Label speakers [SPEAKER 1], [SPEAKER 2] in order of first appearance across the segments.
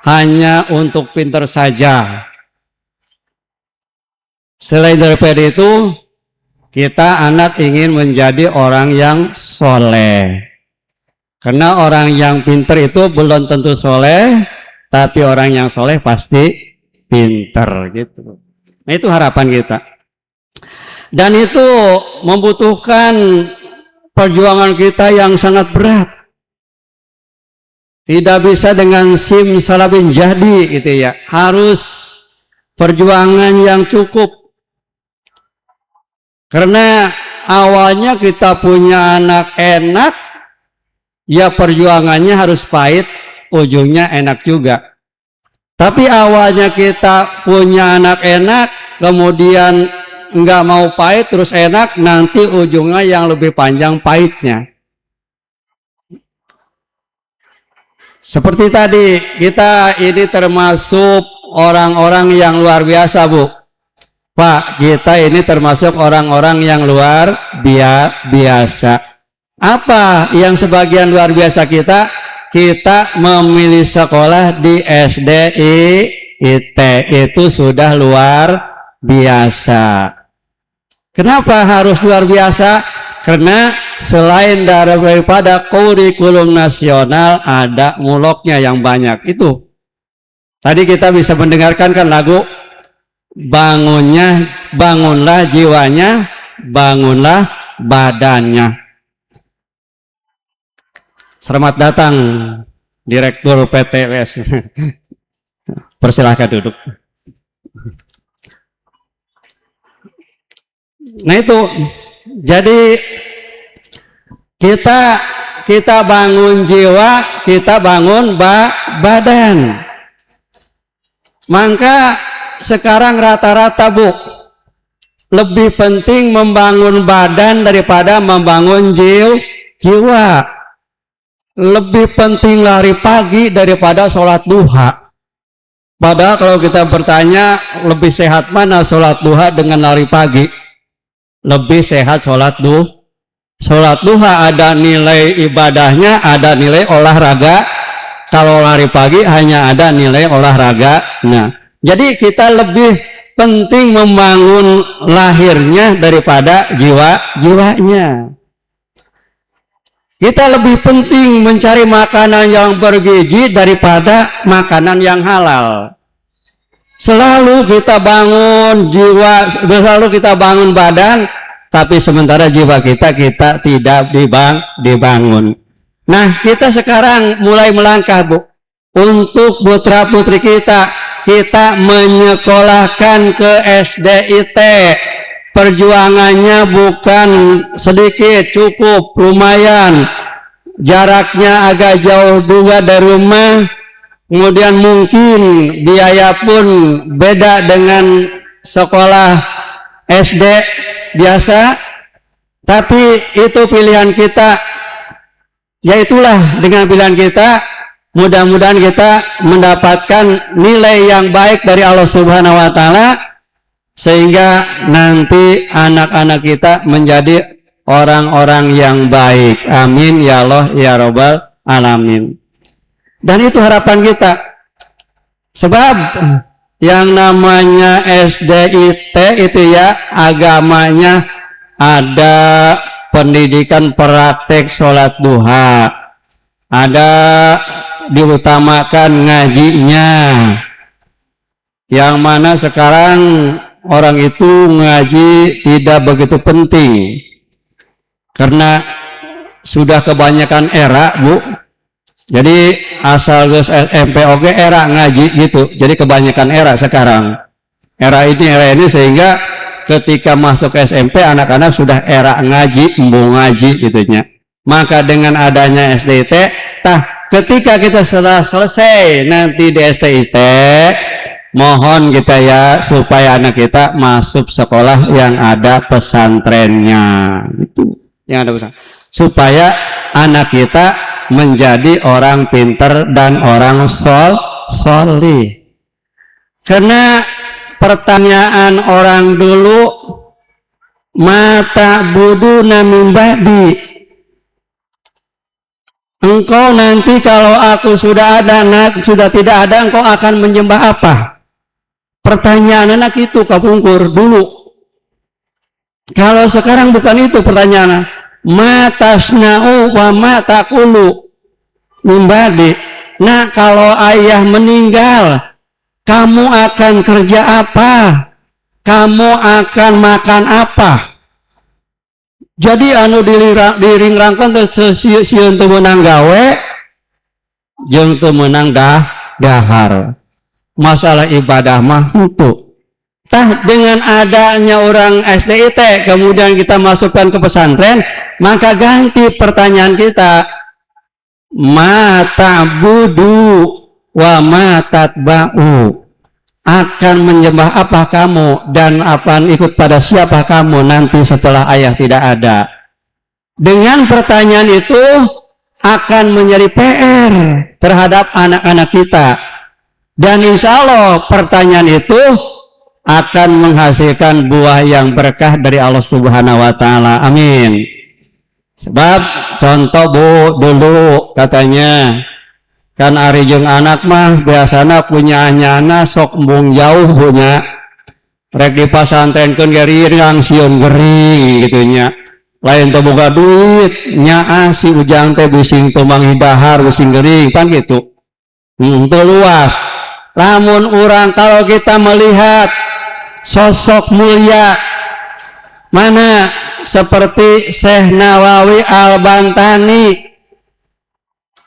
[SPEAKER 1] hanya untuk pintar saja. Selain daripada itu, kita anak ingin menjadi orang yang soleh. Karena orang yang pintar itu belum tentu soleh, tapi orang yang soleh pasti pintar gitu. Nah itu harapan kita. Dan itu membutuhkan perjuangan kita yang sangat berat. Tidak bisa dengan simsalabim jadi gitu ya. Harus perjuangan yang cukup. Karena awalnya kita punya anak enak, ya perjuangannya harus pahit, ujungnya enak juga. Tapi awalnya kita punya anak enak, kemudian nggak mau pahit terus enak, nanti ujungnya yang lebih panjang pahitnya. Seperti tadi, kita ini termasuk orang-orang yang luar biasa, Bu. Pak, kita ini termasuk orang-orang yang luar biasa. Apa yang sebagian luar biasa kita? Kita memilih sekolah di SDIT, itu sudah luar biasa. Kenapa harus luar biasa? Karena selain daripada kurikulum nasional ada muloknya yang banyak. Itu tadi kita bisa mendengarkan kan lagu bangunlah jiwanya, bangunlah badannya. Selamat datang Direktur PTWS. Persilahkan duduk. Nah itu, jadi kita bangun jiwa, kita bangun badan. Maka sekarang rata-rata, Bu, lebih penting membangun badan daripada membangun jiwa. Lebih penting lari pagi daripada sholat duha. Padahal kalau kita bertanya lebih sehat mana sholat duha dengan lari pagi? Lebih sehat sholat duha. Sholat duha ada nilai ibadahnya, ada nilai olahraga. Kalau lari pagi hanya ada nilai olahraga. Nah, jadi kita lebih penting membangun lahirnya daripada jiwanya. Kita lebih penting mencari makanan yang bergizi daripada makanan yang halal. Selalu kita bangun jiwa, selalu kita bangun badan, tapi sementara jiwa kita tidak dibangun. Nah, kita sekarang mulai melangkah, Bu, untuk putra-putri kita menyekolahkan ke SDIT. Perjuangannya bukan sedikit, cukup, lumayan. Jaraknya agak jauh juga dari rumah. Kemudian mungkin biaya pun beda dengan sekolah SD biasa. Tapi itu pilihan kita. Ya itulah dengan pilihan kita. Mudah-mudahan kita mendapatkan nilai yang baik dari Allah Subhanahu wa Ta'ala, sehingga nanti anak-anak kita menjadi orang-orang yang baik. Amin ya Allah ya Rabbal alamin. Dan itu harapan kita. Sebab yang namanya SDIT itu ya agamanya ada pendidikan praktek sholat duha, ada diutamakan ngajinya, yang mana sekarang orang itu ngaji tidak begitu penting karena sudah kebanyakan era, Bu. Jadi asal SMP oke era ngaji gitu. Jadi kebanyakan era sekarang. Era ini sehingga ketika masuk SMP anak-anak sudah era ngaji, mau ngaji gitunya. Maka dengan adanya SDIT, ketika kita setelah selesai nanti di SDIT, mohon kita ya supaya anak kita masuk sekolah yang ada pesantrennya. Itu yang ada pesantren. Supaya anak kita menjadi orang pinter dan orang solih. Karena pertanyaan orang dulu, mata budu min ba'di, engkau nanti kalau aku sudah ada, sudah tidak ada, engkau akan menyembah apa? Pertanyaan anak itu kapungkur dulu. Kalau sekarang bukan itu pertanyaan. Matasna'u wa matakulu mimbadi. Nah, kalau ayah meninggal, kamu akan kerja apa? Kamu akan makan apa? Jadi anu diringrangkan sieun teu meunang gawe jeung teu meunang dahar. Masalah ibadah mah itu. Tah dengan adanya orang SDIT kemudian kita masukkan ke pesantren, maka ganti pertanyaan kita. Mata budu wa matatba'u, akan menyembah apa kamu dan akan ikut pada siapa kamu nanti setelah ayah tidak ada. Dengan pertanyaan itu akan menjadi PR terhadap anak-anak kita, dan insya Allah pertanyaan itu akan menghasilkan buah yang berkah dari Allah Subhanahu wa Ta'ala. Amin. Sebab contoh Bu, dulu katanya kan ari jeung anak mah biasana punya anyana sok embung jauh punya rek di pasantrenkeun gering sieun gering gitunya, lain teu boga duit nyaa si ujang teh bising teu manghidahar bising gering pan gitu. Teu luas. Lamun urang kalau kita melihat sosok mulia mana seperti Syekh Nawawi Al-Bantani,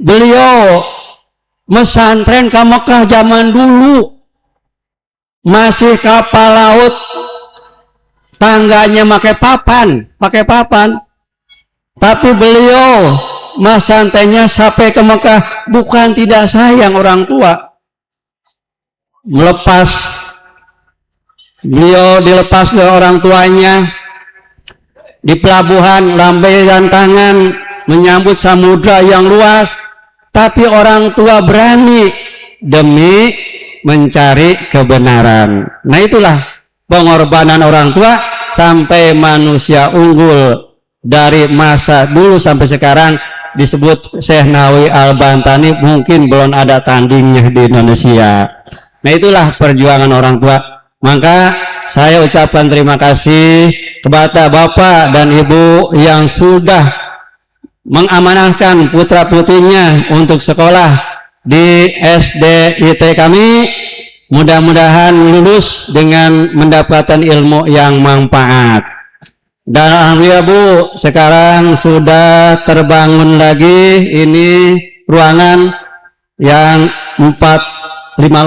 [SPEAKER 1] beliau mesantren ke Mekah zaman dulu, masih kapal laut, tangganya pakai papan, tapi beliau mesantrennya sampai ke Mekah bukan tidak sayang orang tua, beliau dilepas oleh orang tuanya di pelabuhan, lambaikan tangan menyambut samudra yang luas, tapi orang tua berani demi mencari kebenaran. Nah itulah pengorbanan orang tua sampai manusia unggul dari masa dulu sampai sekarang disebut Syekh Nawawi Al-Bantani, mungkin belum ada tandingnya di Indonesia. Nah itulah perjuangan orang tua. Maka saya ucapkan terima kasih kepada Bapak dan Ibu yang sudah mengamanahkan putra-putrinya untuk sekolah di SDIT kami. Mudah-mudahan lulus dengan mendapatkan ilmu yang manfaat. Dan alhamdulillah Bu, sekarang sudah terbangun lagi ini ruangan yang 4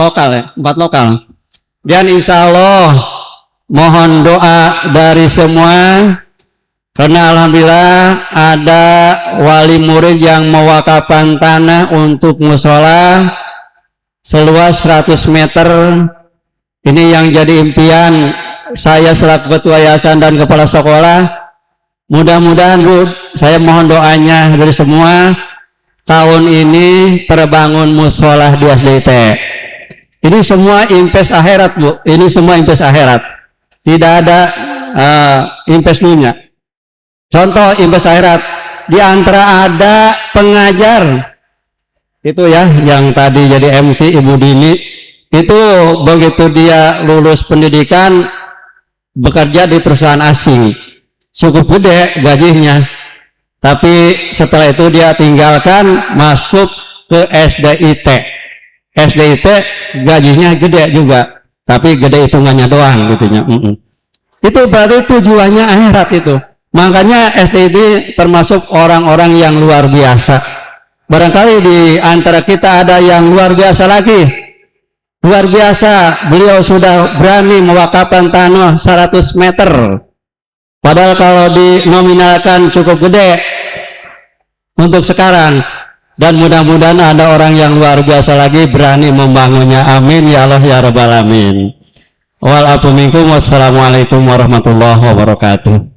[SPEAKER 1] lokal. Dan insya Allah mohon doa dari semua, karena alhamdulillah ada wali murid yang mewakafkan tanah untuk musola seluas 100 meter. Ini yang jadi impian saya selaku ketua yayasan dan kepala sekolah. Mudah-mudahan Bu, saya mohon doanya dari semua, tahun ini terbangun musola di SDIT. Ini semua invest akhirat Bu, ini semua invest akhirat, tidak ada invest dunia. Contoh invest akhirat, di antara ada pengajar itu ya, yang tadi jadi MC Ibu Dini, itu begitu dia lulus pendidikan bekerja di perusahaan asing, cukup gede gajinya, tapi setelah itu dia tinggalkan masuk ke SDIT. SDIT gajinya gede juga, tapi gede hitungannya doang gitunya. Itu berarti tujuannya akhirat itu. Makanya SDIT termasuk orang-orang yang luar biasa. Barangkali di antara kita ada yang luar biasa lagi. Luar biasa, beliau sudah berani mewakafkan tanah 100 meter. Padahal kalau dinominalkan cukup gede untuk sekarang. Dan mudah-mudahan ada orang yang luar biasa lagi berani membangunnya. Amin ya Allah ya Rabbal Alamin. Wassalamualaikum warahmatullahi wabarakatuh.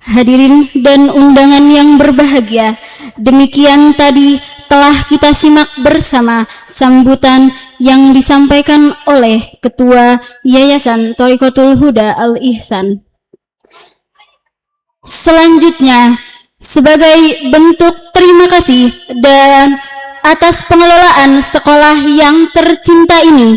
[SPEAKER 2] Hadirin dan undangan yang berbahagia, demikian tadi telah kita simak bersama sambutan yang disampaikan oleh Ketua Yayasan Thariqatul Huda Al-Ihsan. Selanjutnya, sebagai bentuk terima kasih dan atas pengelolaan sekolah yang tercinta ini,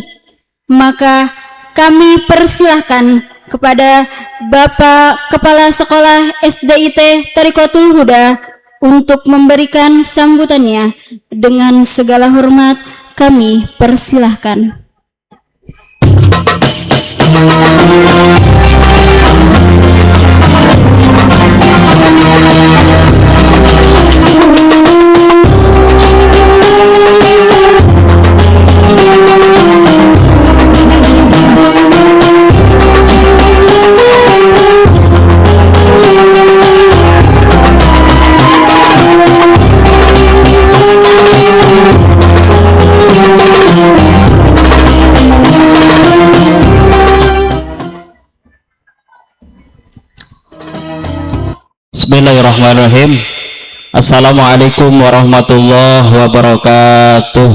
[SPEAKER 2] maka kami persilahkan kepada Bapak Kepala Sekolah SDIT Thariqatul Huda untuk memberikan sambutannya. Dengan segala hormat kami persilahkan.
[SPEAKER 1] Bismillahirrahmanirrahim. Assalamualaikum warahmatullahi wabarakatuh.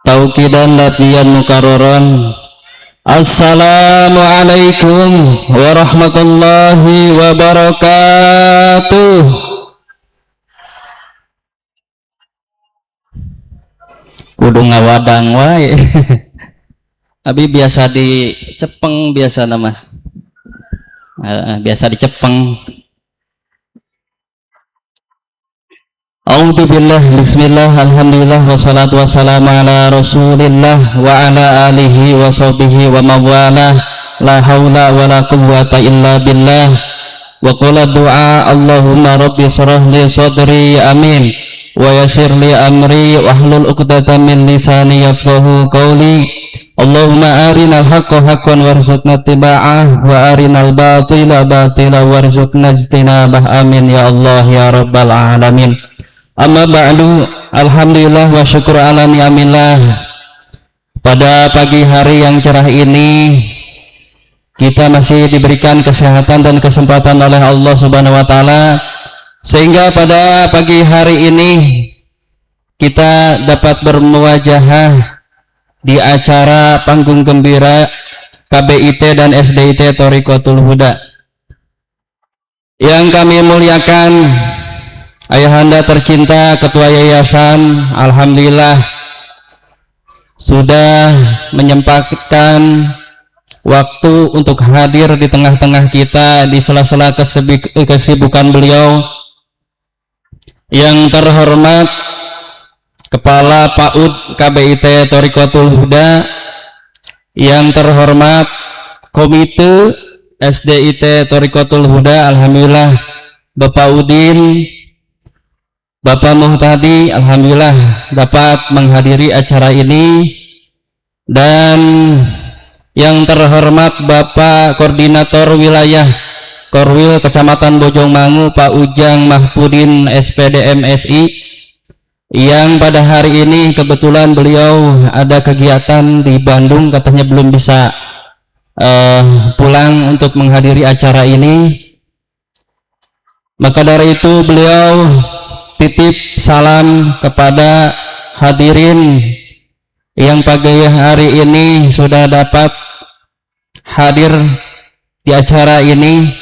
[SPEAKER 1] Tauqidan latihan mukarraran. Assalamualaikum warahmatullahi wabarakatuh. Kudu ngawadang wae. Abi biasa dicepeng biasa nama. Biasa dicepeng. A'udzubillah, bismillah, alhamdulillah, wassalatu wassalamu ala rasulillah wa ala alihi wa sahbihi wa mawalah. La hawla wa la quwwata illa billah. Wa qala du'a Allahumma rabbi shrah li sadri, amin, wa yassir li amri wahlul 'uqdatam min lisani yafqahu qawli. Allahumma arinal haqqa haqqan warzuqna ittiba'ah wa arinal batila batila warzuqna ijtinabah, amin ya Allah ya rabbal alamin. Amma ba'du, alhamdulillah wa syukur ala ni'amillah. Pada pagi hari yang cerah ini kita masih diberikan kesehatan dan kesempatan oleh Allah Subhanahu wa taala, sehingga pada pagi hari ini kita dapat bermuwajahah di acara panggung gembira KBIT dan SDIT Thariqatul Huda. Yang kami muliakan ayahanda tercinta Ketua Yayasan, alhamdulillah sudah menyempatkan waktu untuk hadir di tengah-tengah kita di sela-sela kesibukan beliau. Yang terhormat Kepala PAUD KBIT Thariqatul Huda, yang terhormat Komite SDIT Thariqatul Huda, alhamdulillah Bapak Udin, Bapak Muhtadi, alhamdulillah dapat menghadiri acara ini. Dan yang terhormat Bapak Koordinator Wilayah Korwil Kecamatan Bojongmangu, Pak Ujang Mahpudin SPD MSI, yang pada hari ini kebetulan beliau ada kegiatan di Bandung, katanya belum bisa pulang untuk menghadiri acara ini. Maka dari itu beliau titip salam kepada hadirin yang pagi hari ini sudah dapat hadir di acara ini.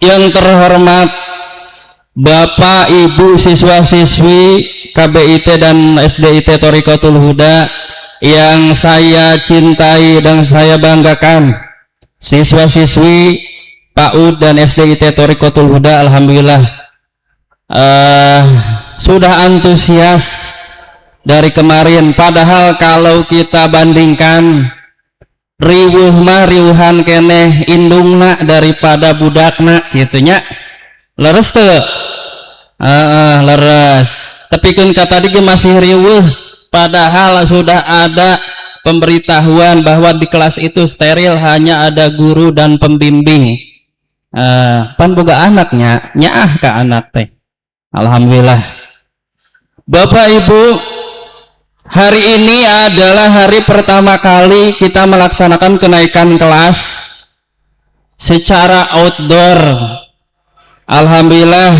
[SPEAKER 1] Yang terhormat Bapak Ibu siswa-siswi KBIT dan SDIT Thariqatul Huda yang saya cintai dan saya banggakan, siswa-siswi PAUD dan SDIT Thariqatul Huda, alhamdulillah sudah antusias dari kemarin. Padahal kalau kita bandingkan riwuh mah riwuhan keneh indungna daripada budakna gitunya. Leres tuh leres. Tapi kan kata dia masih riweuh, padahal sudah ada pemberitahuan bahwa di kelas itu steril, hanya ada guru dan pembimbing. Pan boga anaknya nyaah ke anak teh. Alhamdulillah. Bapak Ibu
[SPEAKER 3] Hari ini adalah hari pertama kali kita melaksanakan kenaikan kelas secara outdoor. Alhamdulillah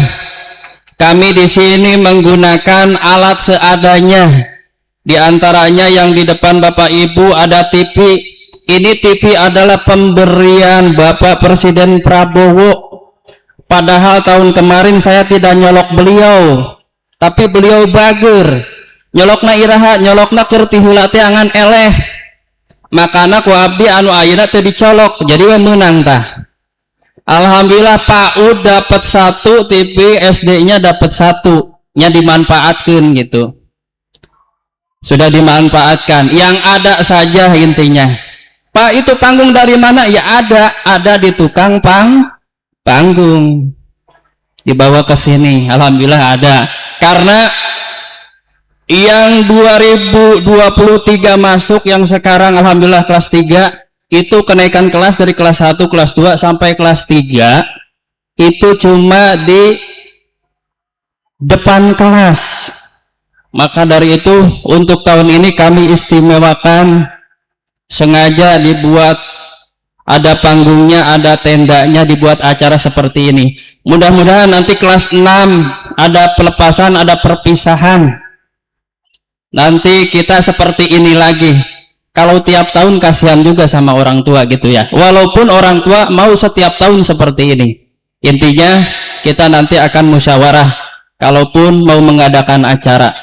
[SPEAKER 3] kami di sini menggunakan alat seadanya. Di antaranya yang di depan Bapak Ibu ada TV. Ini TV adalah pemberian Bapak Presiden Prabowo. Padahal tahun kemarin saya tidak nyolok beliau, tapi beliau bager. Nyolokna iraha, nyolokna keur ti heula teh angan eleh. Makana ku abdi anu ayeuna teu dicolok, jadi we meunang tah. Alhamdulillah Pak Ud dapat 1 TV, SD-nya dapat 1, nya dimanfaatkeun gitu. Sudah dimanfaatkan. Yang ada saja intinya. Pak, itu panggung dari mana? Ya ada di tukang panggung. Dibawa ke sini. Alhamdulillah ada. Karena yang 2023 masuk, yang sekarang alhamdulillah kelas 3, itu kenaikan kelas dari kelas 1, kelas 2 sampai kelas 3 itu cuma di depan kelas. Maka dari itu untuk tahun ini kami istimewakan, sengaja dibuat ada panggungnya, ada tendanya, dibuat acara seperti ini. Mudah-mudahan nanti kelas 6 ada pelepasan, ada perpisahan. Nanti kita seperti ini lagi. Kalau tiap tahun kasihan juga sama orang tua gitu ya. Walaupun orang tua mau setiap tahun seperti ini. Intinya kita nanti akan musyawarah kalaupun mau mengadakan acara.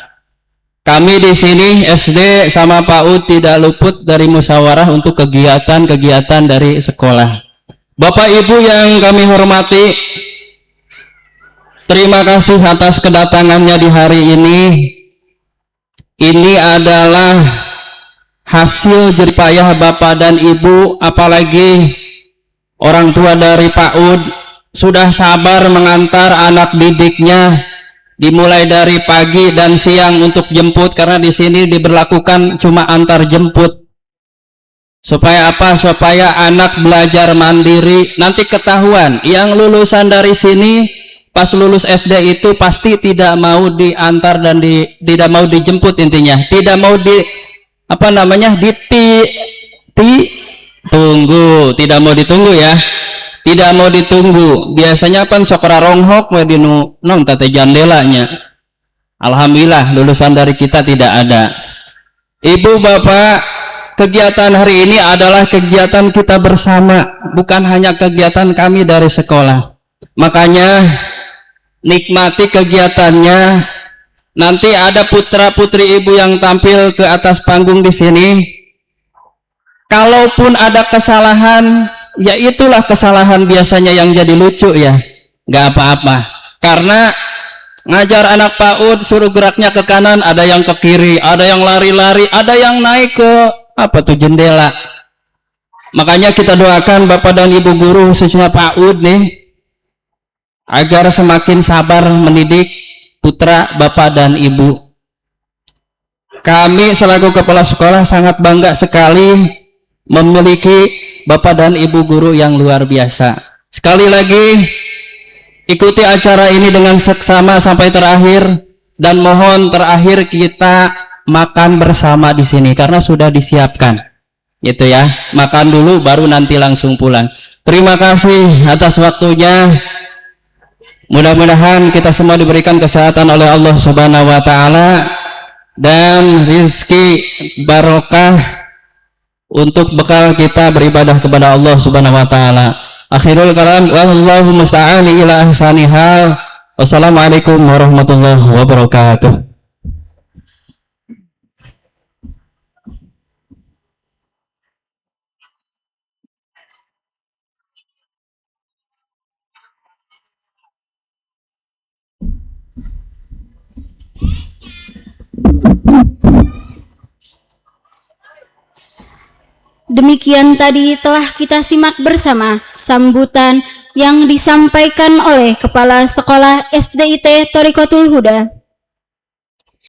[SPEAKER 3] Kami di sini SD sama Pak Ud tidak luput dari musyawarah untuk kegiatan-kegiatan dari sekolah. Bapak Ibu yang kami hormati, terima kasih atas kedatangannya di hari ini. Ini adalah hasil jerih payah Bapak dan Ibu, apalagi orang tua dari Pak Ud sudah sabar mengantar anak didiknya, dimulai dari pagi dan siang untuk jemput, karena di sini diberlakukan cuma antar jemput. Supaya apa? Supaya anak belajar mandiri. Nanti ketahuan yang lulusan dari sini pas lulus SD itu pasti tidak mau diantar dan tidak mau dijemput, intinya tidak mau tunggu, tidak mau ditunggu ya, tidak mau ditunggu. Biasanya pan sokra ronghok we dinu nong tate jandelanya. Alhamdulillah lulusan dari kita tidak ada. Ibu bapak, kegiatan hari ini adalah kegiatan kita bersama, bukan hanya kegiatan kami dari sekolah. Makanya nikmati kegiatannya. Nanti ada putra putri ibu yang tampil ke atas panggung di sini. Kalaupun ada kesalahan, ya itulah kesalahan biasanya yang jadi lucu ya, nggak apa-apa. Karena ngajar anak PAUD suruh geraknya ke kanan, ada yang ke kiri, ada yang lari-lari, ada yang naik ke jendela. Makanya kita doakan Bapak dan Ibu guru khususnya PAUD nih, agar semakin sabar mendidik putra Bapak dan Ibu. Kami selaku kepala sekolah sangat bangga sekali memiliki Bapak dan Ibu guru yang luar biasa. Sekali lagi, ikuti acara ini dengan seksama sampai terakhir, dan mohon terakhir kita makan bersama di sini karena sudah disiapkan. Gitu ya, makan dulu baru nanti langsung pulang. Terima kasih atas waktunya. Mudah-mudahan kita semua diberikan kesehatan oleh Allah Subhanahu wa taala dan rizki barokah untuk bekal kita beribadah kepada Allah Subhanahu wa taala. Akhirul kalam, wallahu musta'an ila ahsani hal. Wassalamualaikum warahmatullahi wabarakatuh.
[SPEAKER 2] Demikian tadi telah kita simak bersama sambutan yang disampaikan oleh Kepala Sekolah SDIT Thoriqotul Huda.